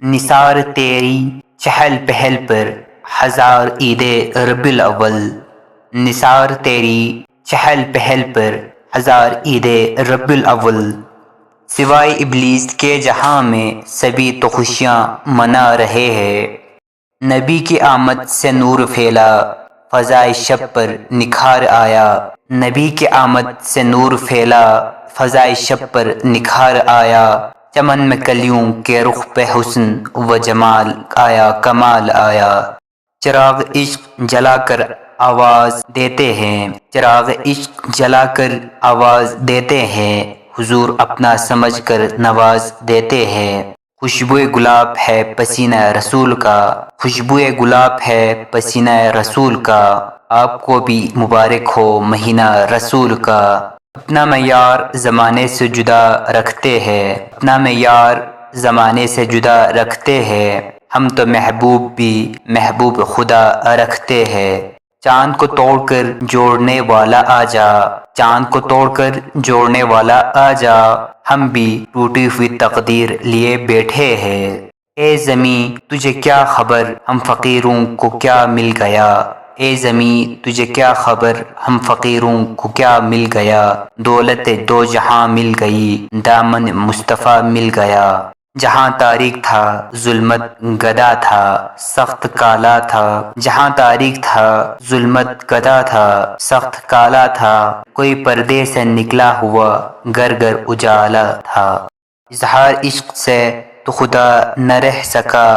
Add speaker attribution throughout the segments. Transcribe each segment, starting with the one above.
Speaker 1: نثار تیری چہل پہل پر ہزار عید ربیع الاول، نثار تیری چہل پہل پر ہزار عید ربیع الاول۔ سوائے ابلیس کے جہاں میں سبھی تو خوشیاں منا رہے ہیں، نبی کی آمد سے نور پھیلا فضائے شب پر نکھار آیا، نبی کی آمد سے نور پھیلا فضائے شب پر نکھار آیا، چمن میں کلیوں کے رخ پہ حسن و جمال آیا، کمال آیا۔ چراغ عشق جلا کر آواز دیتے ہیں، چراغ عشق جلا کر آواز دیتے ہیں، حضور اپنا سمجھ کر نواز دیتے ہیں۔ خوشبوئے گلاب ہے پسینہ رسول کا، خوشبوئے گلاب ہے پسینہ رسول کا، آپ کو بھی مبارک ہو مہینہ رسول کا۔ اپنا معیار زمانے سے جدا رکھتے ہیں، اپنا معیار زمانے سے جدا رکھتے ہیں، ہم تو محبوب بھی محبوب خدا رکھتے ہیں۔ چاند کو توڑ کر جوڑنے والا آجا، چاند کو توڑ کر جوڑنے والا آجا، ہم بھی ٹوٹی ہوئی تقدیر لیے بیٹھے ہیں۔ اے زمیں تجھے کیا خبر ہم فقیروں کو کیا مل گیا، اے زمیں تجھے کیا خبر ہم فقیروں کو کیا مل گیا، دولت دو جہاں مل گئی دامن مصطفیٰ مل گیا۔ جہاں تاریک تھا ظلمت گدا تھا سخت کالا تھا، جہاں تاریک تھا ظلمت گدا تھا سخت کالا تھا، کوئی پردے سے نکلا ہوا گر گر اجالا تھا۔ اظہار عشق سے تو خدا نہ رہ سکا،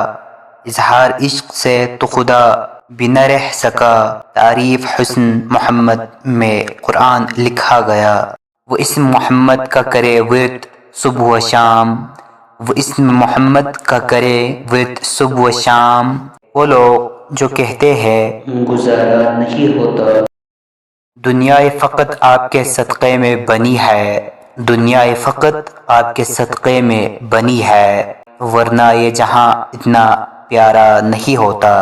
Speaker 1: اظہار عشق سے تو خدا بھی نہ رہ سکا، تعریف حسن محمد میں قرآن لکھا گیا۔ وہ اسم محمد کا کرے ورد صبح و شام، وہ اسم محمد کا کرے ورد صبح و شام، وہ لوگ جو کہتے ہیں گزارا نہیں ہوتا۔ دنیا فقط آپ کے صدقے میں بنی ہے، دنیا فقط آپ کے صدقے میں بنی ہے، ورنہ یہ جہاں اتنا پیارا نہیں ہوتا۔